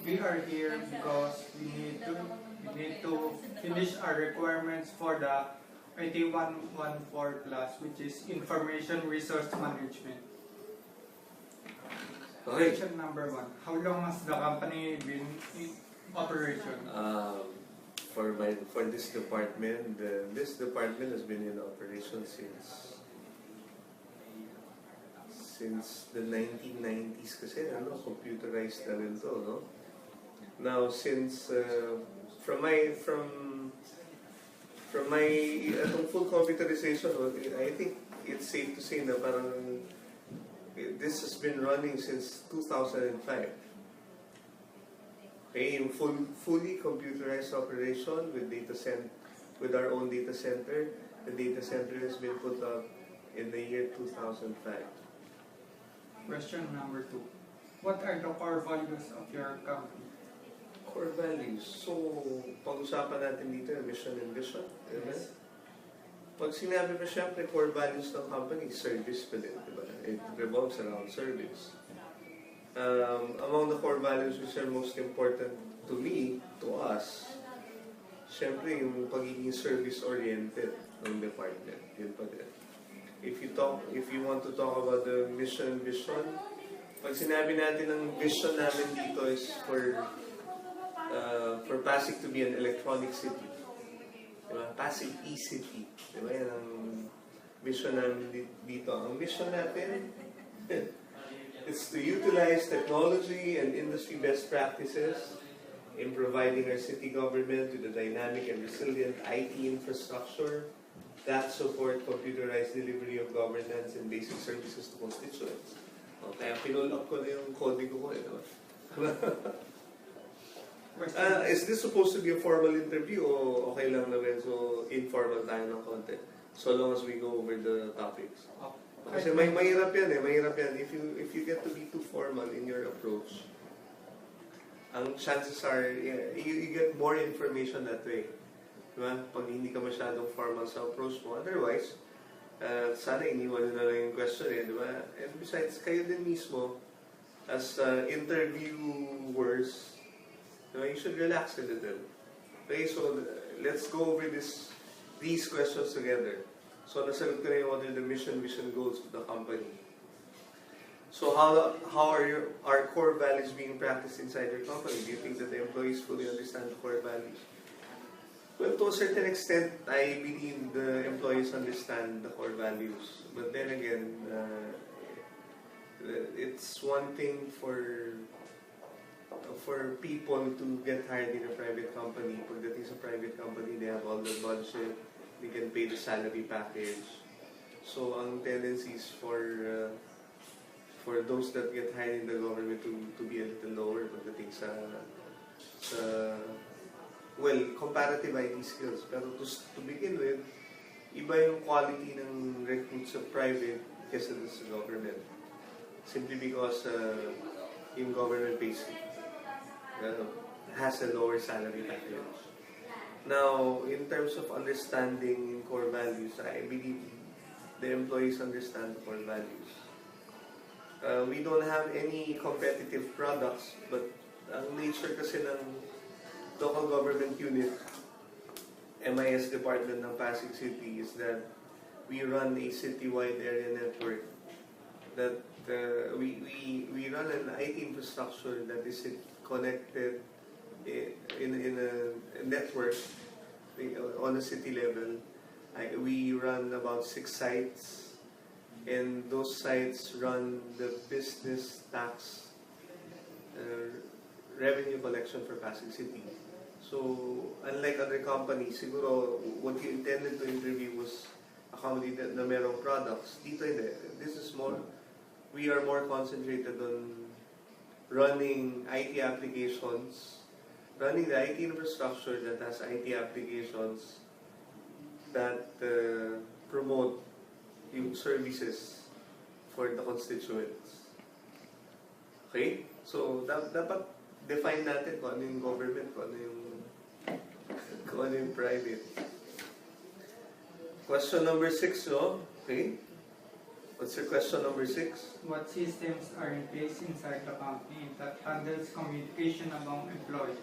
We are here because we need to finish our requirements for the IT 114 class, which is Information Resource Management. Okay. Question number 1. How long has the company been in operation? For this department, this department has been in operation since the 1990s kasi, computerized na rin to, no? Now, since from my itong full computerization, I think it's safe to say na parang this has been running since 2005. Okay, yung fully computerized operation with our own data center. The data center has been put up in the year 2005. Question number 2. What are the core values of your company? Core values. So, pag-usapan natin dito yung mission and vision. Diba? Pag sinabi mo siyempre, core values ng company, service pa din. Diba? It revolves around service. Among the core values which are most important to me, to us, siyempre yung pagiging service-oriented ng department. Yun pa din. If you want to talk about the mission and vision, pag sinabi natin ang vision namin dito is for Pasig to be an electronic city. Diba? Pasig e-city. Diba? Yan ang mission namin dito. Ang mission natin is to utilize technology and industry best practices in providing our city government with a dynamic and resilient IT infrastructure that support computerized delivery of governance and basic services to constituents. Kaya pinull-up ko na yung coding ko. Is this supposed to be a formal interview o okay lang na medyo informal tayo ng konti? So long as we go over the topics. Kasi mahirap yan. Mahirap yan. If you get to be too formal in your approach, ang chances are, you get more information that way. Diba? Pag hindi ka masyadong formal sa approach mo. Otherwise, sana iniwan nyo na lang yung question diba? And besides, kayo din mismo, as interviewers, diba, you should relax a little. Okay, so let's go over these questions together. So nasagot ko na yung what are the mission, vision, goals of the company. So how are our core values being practiced inside your company? Do you think that the employees fully understand the core values? Well, to a certain extent, I believe the employees understand the core values. But then again, it's one thing for people to get hired in a private company. Pagdating sa private company, they have all the budget, they can pay the salary package. So, ang tendency is for those that get hired in the government to be a little lower pagdating sa comparative IT skills. Pero to begin with, iba yung quality ng recruits sa private kesa sa government. Simply because yung government pays has a lower salary package. Now, in terms of understanding core values, I believe the employees understand the core values. We don't have any competitive products, but ang nature kasi ng local government unit, MIS department ng Pasig City, is that we run a citywide area network. That we run an IT infrastructure that is connected in a network on a city level. We run about 6 sites, and those sites run the business tax revenue collection for Pasig City. So, unlike other companies, siguro what you intended to interview was a company na merong products. Dito hindi. This is more, we are more concentrated on running IT applications, running the IT infrastructure that has IT applications that promote yung services for the constituents. Okay? So, dapat define natin kung ano yung government, kung ano yung private. Question number 6, no? Okay? What's your question number 6? What systems are in place inside the company that handles communication among employees?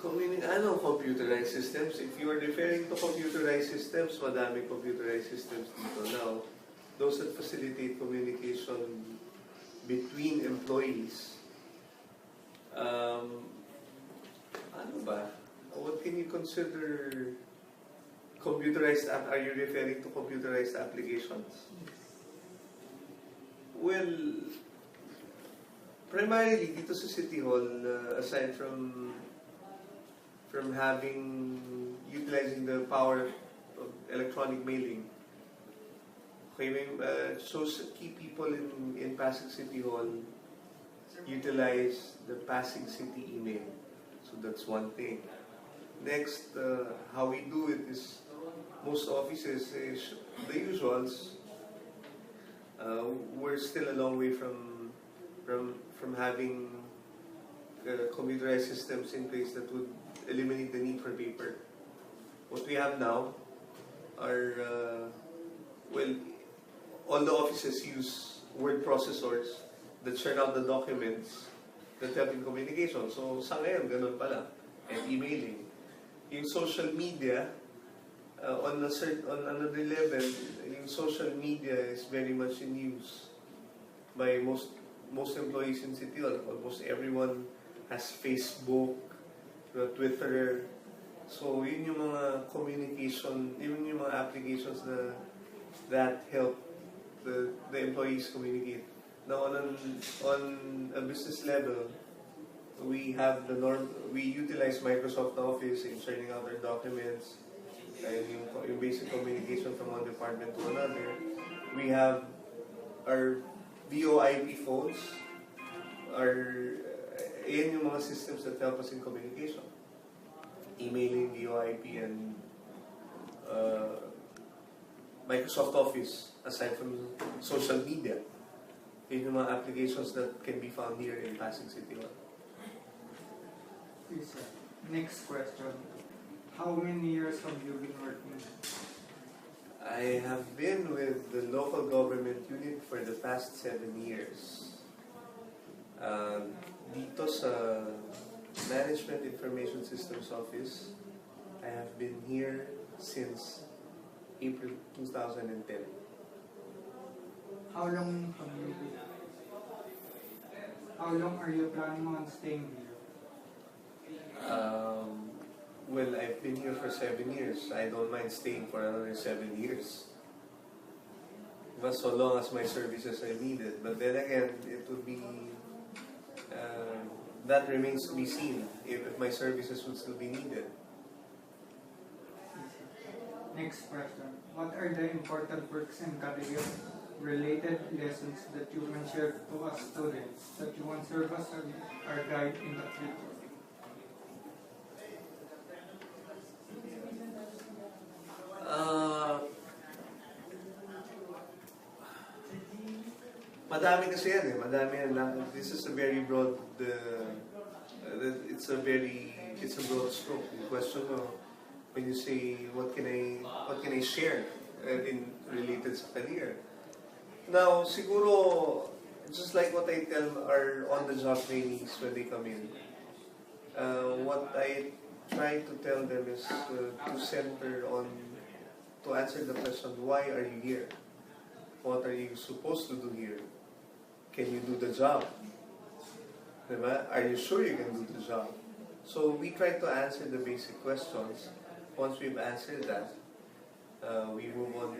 Computerized systems. If you are referring to computerized systems, madami computerized systems dito. Now, those that facilitate communication between employees, ano ba? What can you consider computerized? Are you referring to computerized applications? Well, primarily dito sa City Hall, aside from utilizing the power of electronic mailing, okay, so key people in Pasig City Hall utilize the Pasig City email. So that's one thing. Next, how we do it is most offices is the usuals. We're still a long way from having computerized systems in place that would eliminate the need for paper. What we have now are, all the offices use word processors that churn out the documents that help in communication. So sa ngayon, ganun pala. And emailing. Yung social media, on another level, yung social media is very much in use by most employees in City Hall. Almost everyone has Facebook, Twitter. So yun yung mga communication, yun yung mga applications that help the employees communicate. Now on a business level, we utilize Microsoft Office in sharing out our documents and yung basic communication from one department to another. We have our VoIP phones, yan yung mga systems that help us in communication. Emailing, VoIP, and Microsoft Office, aside from social media. Yun yung mga applications that can be found here in Pasig City Hall. Yes, sir. Next question. How many years have you been working? I have been with the local government unit for the past 7 years. Dito sa Management Information Systems Office, I have been here since April 2010. How long are you planning on staying here? Well, I've been here for 7 years. I don't mind staying for another 7 years. But so long as my services are needed. But then again, it would be... that remains to be seen if my services would still be needed. Next question. What are the important works and career-related lessons that you can share to us students that you want to serve as our guide in the future? Madami kasi yan eh. Madami yan lang. This is a very broad, it's a broad stroke. The question when you say, what can I share in related sa career? Now, siguro, just like what I tell our on-the-job trainees when they come in, what I try to tell them is to center on, to answer the question, why are you here? What are you supposed to do here? Can you do the job? Diba? Are you sure you can do the job? So we try to answer the basic questions. Once we've answered that, we move on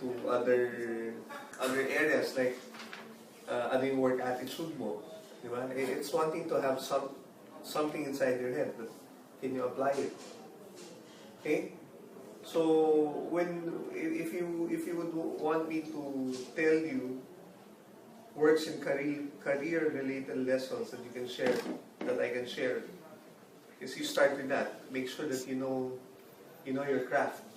to other areas like ano yung work attitude mo. Diba? It's one thing to have something inside your head, but can you apply it? Okay? So if you would want me to tell you works and career related lessons that you can share, that I can share, is you start with that. Make sure that you know your craft.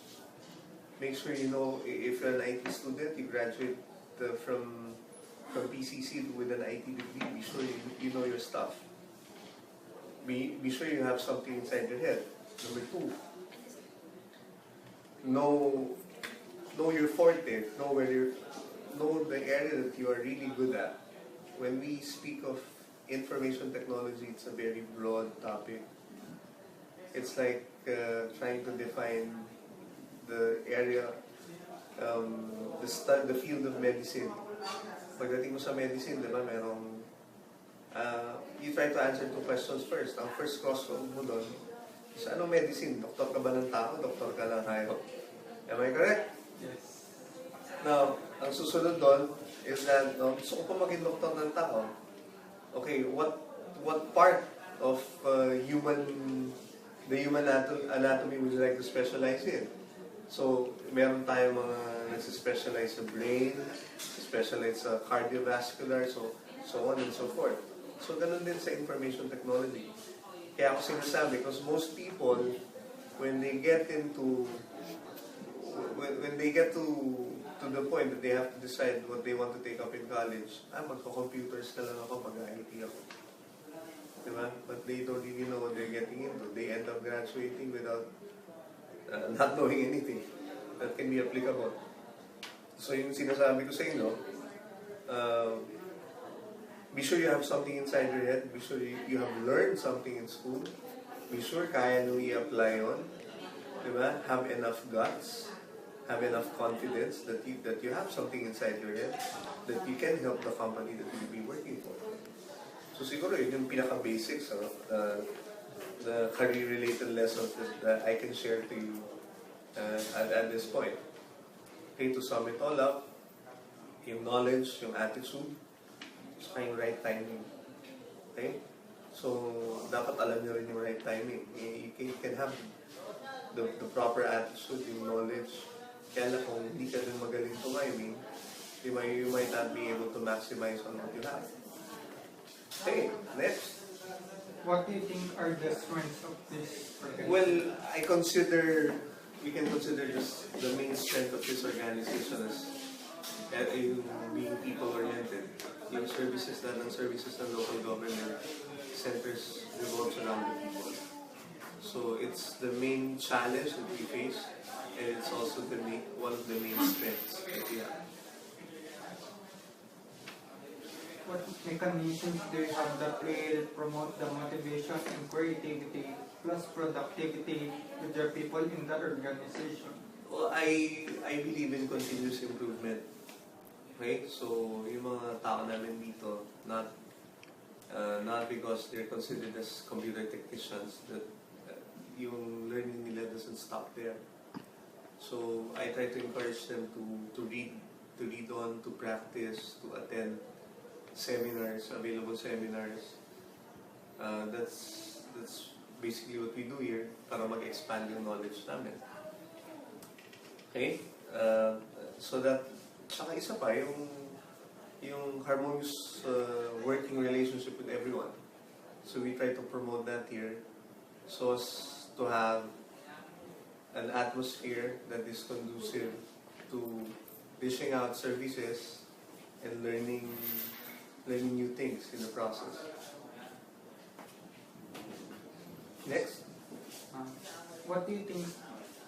Make sure you know, if you're an IT student, you graduate from PCC with an IT degree, be sure you know your stuff. Be sure you have something inside your head. Number 2, know know your forte, know the area that you are really good at. When we speak of information technology, it's a very broad topic. It's like trying to define the area, the field of medicine. Pagdating mo sa medicine, di ba, merong, you try to answer two questions first. Ang first question mo doon is, anong medicine? Doktor ka ba ng tao? Doktor ka lang tayo? Am I correct? Yes. Now, ang susunod doon is that, gusto ko pa maging doktor ng tao. Okay, what part of the human anatomy would you like to specialize in? So, meron tayong mga nagsispecialize sa brain, specialize sa cardiovascular, so on and so forth. So, ganun din sa information technology. Kaya ako sinasabi, because most people, when they get to the point that they have to decide what they want to take up in college, magko-computers na lang ako, mag-IT ako. Diba? But they don't really know what they're getting into. They end up graduating without not knowing anything that can be applicable. So yung sinasabi ko sa inyo, be sure you have something inside your head. Be sure you have learned something in school. Be sure kaya nyo i-apply on. Diba? Have enough guts. Have enough confidence that you have something inside your head that you can help the company that you'll be working for. So siguro yun yung pinaka-basics, the career-related lessons that I can share to you at this point. Okay, to sum it all up, yung knowledge, yung attitude, saka yung right timing. Okay? So, dapat alam nyo rin yung right timing. You can have the proper attitude, yung knowledge. Kaya lang kung hindi ka rin magaling timing, you might not be able to maximize on what you have. Okay, next. What do you think are the strengths of this organization? Well, you can consider just the main strength of this organization as yung being people-oriented. Yung services ng local government centers revolves around the people. So it's the main challenge that we face, and it's also one of the main strengths that we have. What mechanisms do you have that will promote the motivation and creativity plus productivity with your people in the organization? Well, I believe in continuous improvement. Okay? So, yung mga tao namin dito, not because they're considered as computer technicians, that yung learning nila doesn't stop there. So, I try to encourage them to read on, to practice, to attend available seminars. That's basically what we do here para mag-expand yung knowledge namin. Okay? So that, saka isa pa, yung harmonious working relationship with everyone. So we try to promote that here so as to have an atmosphere that is conducive to dishing out services and learning new things in the process. Next. What do you think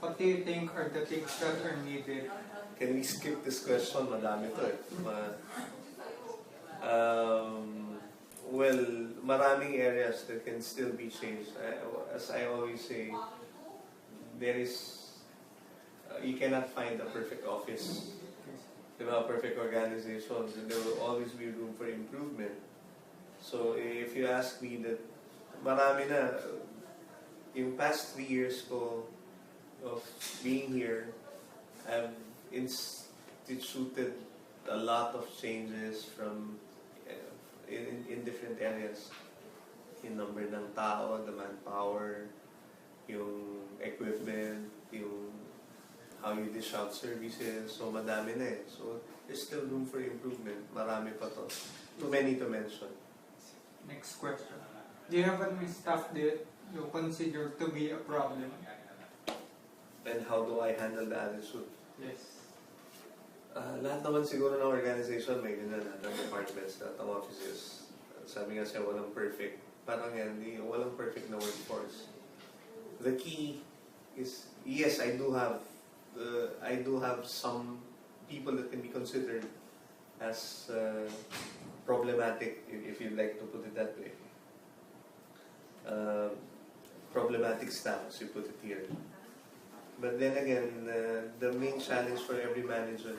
are the things that are needed? Can we skip this question? Madami to eh. Well, maraming areas that can still be changed. As I always say, you cannot find a perfect office. A perfect organization, and there will always be room for improvement. So if you ask me, that marami na, yung past 3 years ko of being here, I've instituted a lot of changes from in different areas. Yung number ng tao, the manpower, yung equipment, yung how you dish out services, so madami na eh. So, there's still room for improvement. Marami pa to. Too many to mention. Next question. Do you have any staff that you consider to be a problem? And how do I handle the attitude? Yes. Lahat naman siguro ng organization may ganyan, lahat ng departments, lahat ng offices. Sabi nga siya, walang perfect. Parang yan, walang perfect na workforce. The key is, yes, I do have I do have some people that can be considered as problematic, if you'd like to put it that way. Problematic staff, as you put it here. But then again, the main challenge for every manager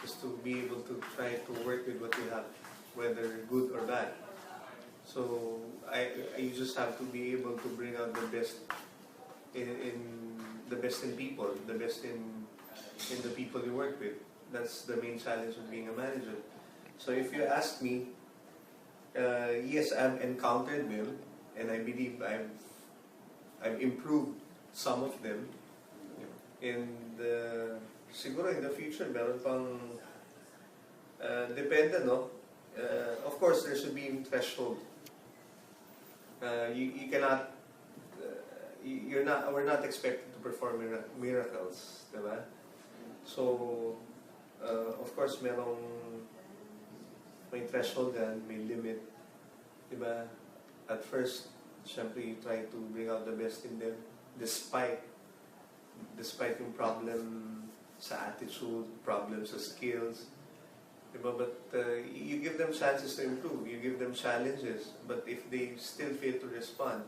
is to be able to try to work with what you have, whether good or bad. So you just have to be able to bring out the best in people, the best in the people you work with. That's the main challenge of being a manager. So if you ask me, yes, I've encountered them, and I believe I've improved some of them. And siguro in the future, meron pang depende, no? Of course, there should be a threshold. You cannot. We're not expected to perform miracles, diba? So, of course, may threshold yan, may limit, diba? At first, syempre, you try to bring out the best in them, despite yung problem sa attitude, problem sa skills, diba? But you give them chances to improve, you give them challenges, but if they still fail to respond,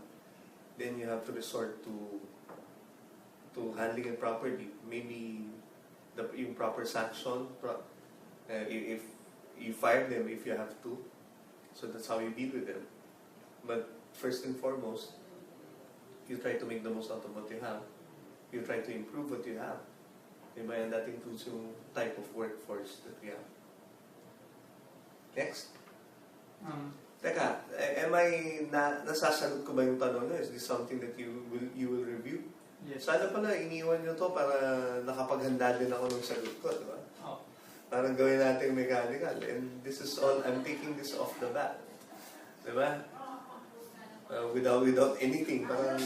then you have to resort to handling it properly. Maybe yung proper sanction, if you fire them if you have to. So that's how you deal with them. But first and foremost, you try to make the most out of what you have. You try to improve what you have. Diba? And that includes yung type of workforce that we have. Next. Teka, am I nasasagot ko ba yung tanong nyo? Is this something that you will review? Yes. Sana pala iniwan nyo to para nakapaghanda din ako ng sagot ko, diba? Oh. Parang gawin natin mechanical. And this is all, I'm taking this off the bat. Diba? Without anything. Parang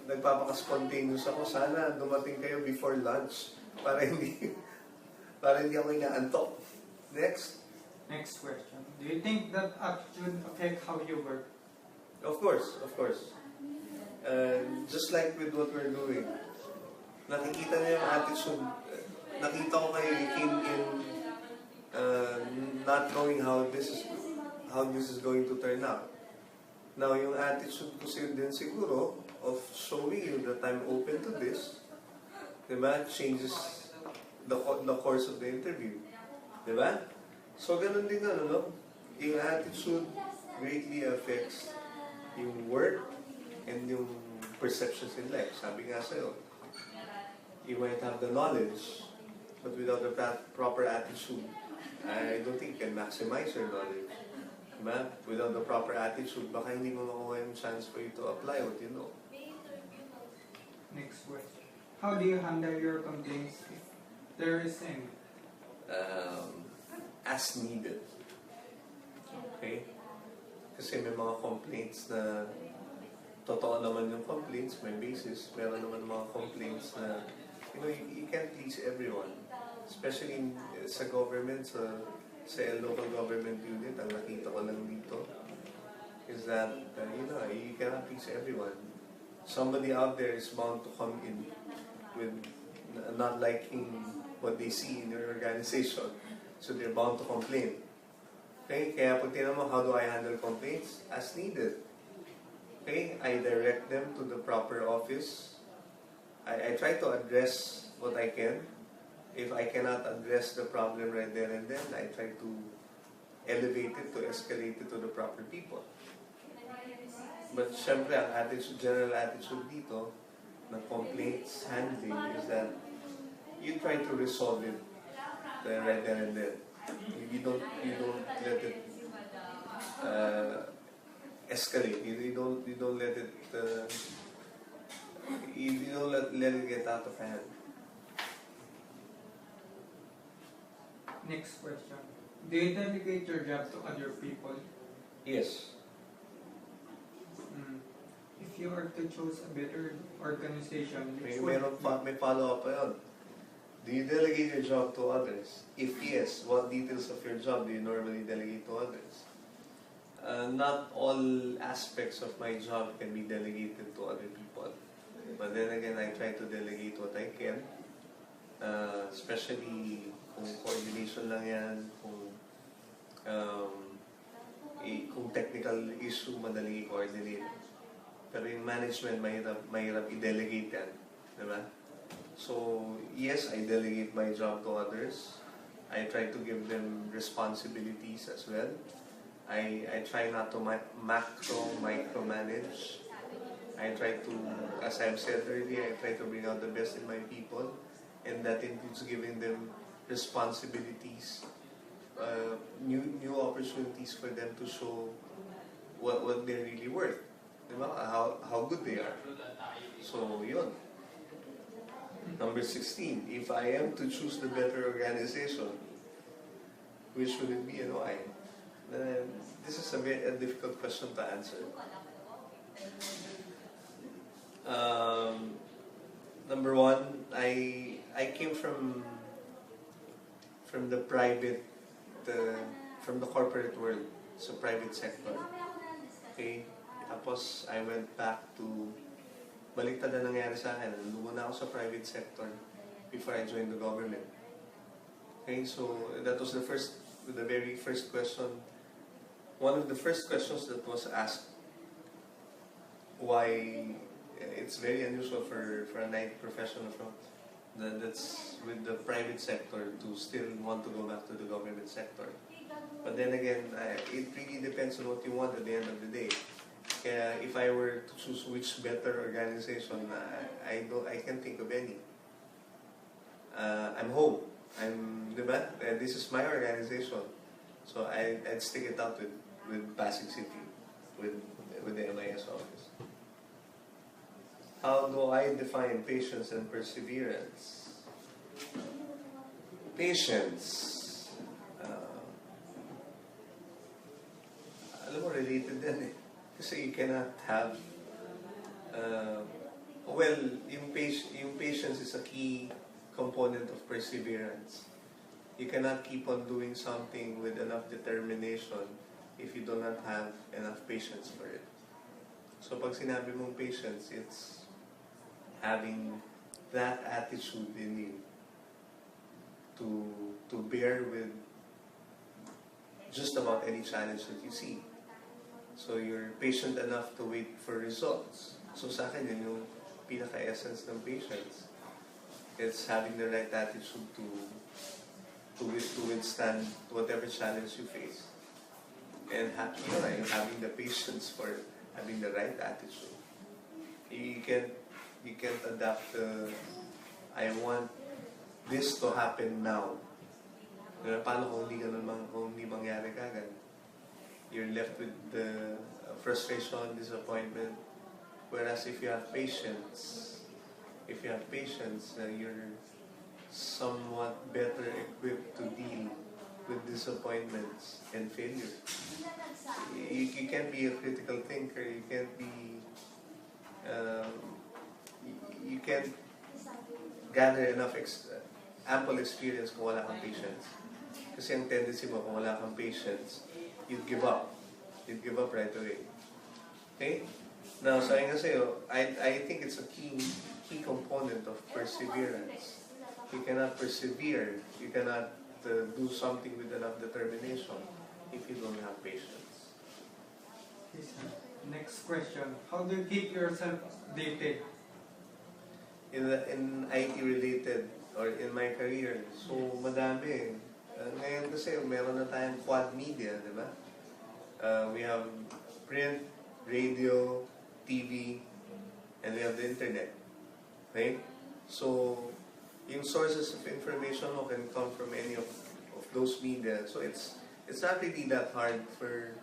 nagpapaka-spontaneous ako. Sana dumating kayo before lunch para hindi ako inaantok. Next. Next question. Do you think that attitude affect how you work? Of course. Just like with what we're doing. Nakikita niyo yung attitude. Nakita ko kayo, you came in not knowing how this is going to turn out. Now, yung attitude ko din siguro of showing you that I'm open to this, diba? Changes the course of the interview. Diba? So, ganun din no? Yung attitude greatly affects yung work and yung perceptions in life. Sabi nga sa'yo, you might have the knowledge, but without the proper attitude, I don't think you can maximize your knowledge. Diba? Without the proper attitude, baka hindi mo makuha yung chance for you to apply what you know. Next question. How do you handle your complaints if there is any? As needed. Okay? Kasi may mga complaints na totoo naman yung complaints, may basis. Meron naman mga complaints na you can't please everyone. Especially sa government, sa local government unit, ang nakita ko lang dito is that, you cannot please everyone. Somebody out there is bound to come in with not liking what they see in your organization. So they're bound to complain. Okay? Kaya pag tingnan mo, how do I handle complaints? As needed. Okay? I direct them to the proper office. I try to address what I can. If I cannot address the problem right there and then, I try to elevate it, to escalate it to the proper people. But syempre, ang general attitude dito, ng complaints handling, is that you try to resolve it right there and then. You don't let it escalate. You don't let it let it get out of hand. Next question. Do you delegate your job to other people? Yes. If you are to choose a better organization, May follow-up pa yun. Do you delegate your job to others? If yes, what details of your job do you normally delegate to others? Not all aspects of my job can be delegated to other people. But then again, I try to delegate what I can. Especially kung coordination lang yan, um, kung technical issue, madali i-coordinate. Pero yung management, mahirap i-delegate yan. Diba? So, yes, I delegate my job to others. I try to give them responsibilities as well. I try not to micromanage. I try to, as I've said earlier, I try to bring out the best in my people, and that includes giving them responsibilities, new opportunities for them to show what they're really worth, diba? How good they are. So, yun. Number 16, if I am to choose the better organization, which would it be and why? This is a difficult question to answer. Number one, I came from the private, from the corporate world, so private sector. Okay? Tapos I went back to, baliktad na nangyari sa akin. Lumuna ako sa private sector before I joined the government. Okay, so that was the very first question. One of the first questions that was asked, why it's very unusual for an IT professional that's with the private sector to still want to go back to the government sector. But then again, it really depends on what you want at the end of the day. Kaya if I were to choose which better organization, I can't think of any. I'm home. Diba? This is my organization. So I'd stick it out with Pasig City, with the MIS office. How do I define patience and perseverance? Patience. Alam mo, related din eh. Kasi you cannot have, yung patience is a key component of perseverance. You cannot keep on doing something with enough determination if you do not have enough patience for it. So pag sinabi mong patience, it's having that attitude in you to bear with just about any challenge that you see. So you're patient enough to wait for results. So sa akin, yun yung pinaka-essence ng patience. It's having the right attitude to withstand whatever challenge you face. And having the patience for having the right attitude. You can't adapt I want this to happen now. Paano kung hindi mangyari kagad? You're left with the frustration, disappointment. Whereas if you have patience, you're somewhat better equipped to deal with disappointments and failure. You can't be a critical thinker. You can't be. You can't gather enough ample experience kung wala kang patience. Kasi ang tendency mo kung wala kang patience, you'd give up. You'd give up right away. Okay? Now, sabi nga sa'yo, I think it's a key component of perseverance. You cannot persevere. You cannot do something with enough determination if you don't have patience. Yes, sir. Next question. How do you keep yourself updated? In IT related or in my career, so madami. Ngayon kasi meron na tayong quad media, di ba? We have print, radio, TV, and we have the internet. Okay? So, yung sources of information mo can come from any of those media. So it's not really that hard for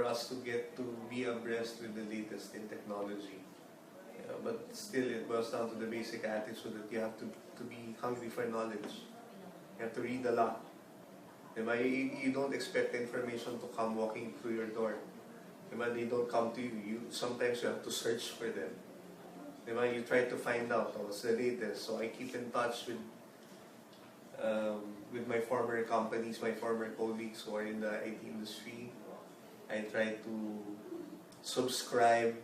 us to be abreast with the latest in technology. But still, it boils down to the basic attitude that you have to be hungry for knowledge. You have to read a lot. You don't expect information to come walking through your door. They don't come to you. Sometimes you have to search for them. You try to find out what's the latest. So I keep in touch with my former companies, my former colleagues who are in the IT industry. I try to subscribe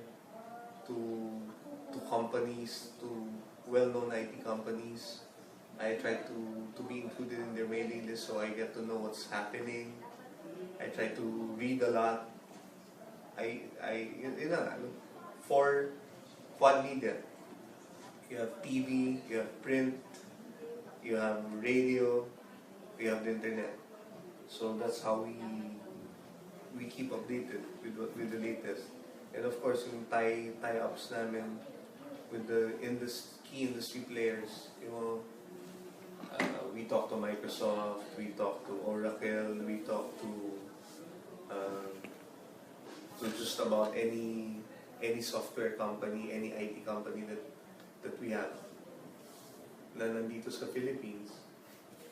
to companies, to well-known IT companies I try to be included in their mailing list so I get to know what's happening. I try to read a lot. For quad media, you have TV, you have print, you have radio, you have the internet. So that's how we keep updated with the latest. And of course, yung tie-ups namin with the key industry players, we talk to Microsoft, we talk to Oracle, we talk to just about any software company, any IT company that we have na nandito sa Philippines.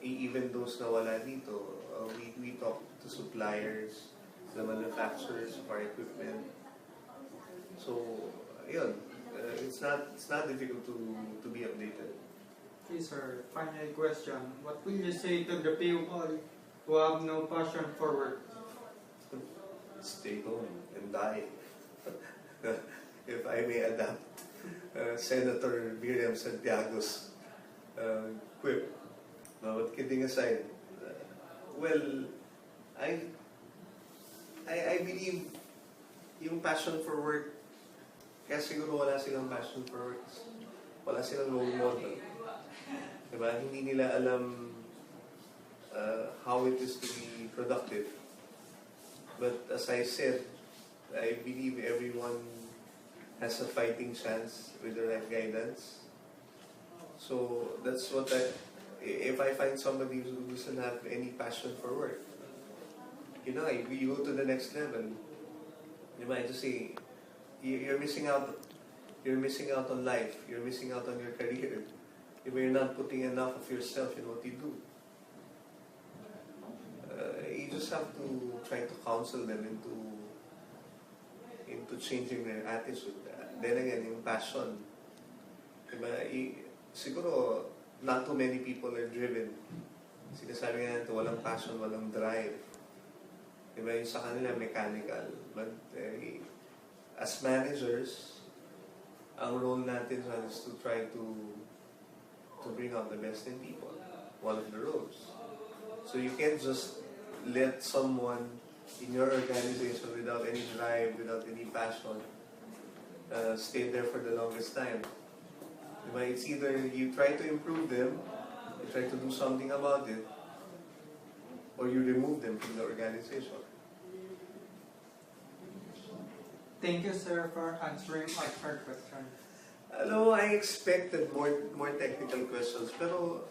Even those na wala dito, we talk to suppliers, the manufacturers of our equipment. So, yun, it's not difficult to be updated. Okay, sir. Final question. What will you say to the people who have no passion for work? Stay home and die. If I may adapt Senator Miriam Santiago's quip. No, but kidding aside, well, I believe yung passion for work, kaya siguro wala silang passion for work, wala silang role model. Diba? Hindi nila alam how it is to be productive. But as I said, I believe everyone has a fighting chance with the right guidance. So that's what if I find somebody who doesn't have any passion for work, you go to the next level. You might just say, you're missing out. You're missing out on life. You're missing out on your career. You're not putting enough of yourself in what you do. You just have to try to counsel them into changing their attitude. Then again, yung passion. Diba? Siguro, not too many people are driven. Sinasabi nga natin, walang passion, walang drive. Diba? Yung sa kanila, mechanical. But as managers, ang role natin is to try to bring out the best in people. One of the roles. So you can't just let someone in your organization without any drive, without any passion, stay there for the longest time. It's either you try to improve them, you try to do something about it, or you remove them from the organization. Thank you, sir, for answering our questions. I expected more technical questions, pero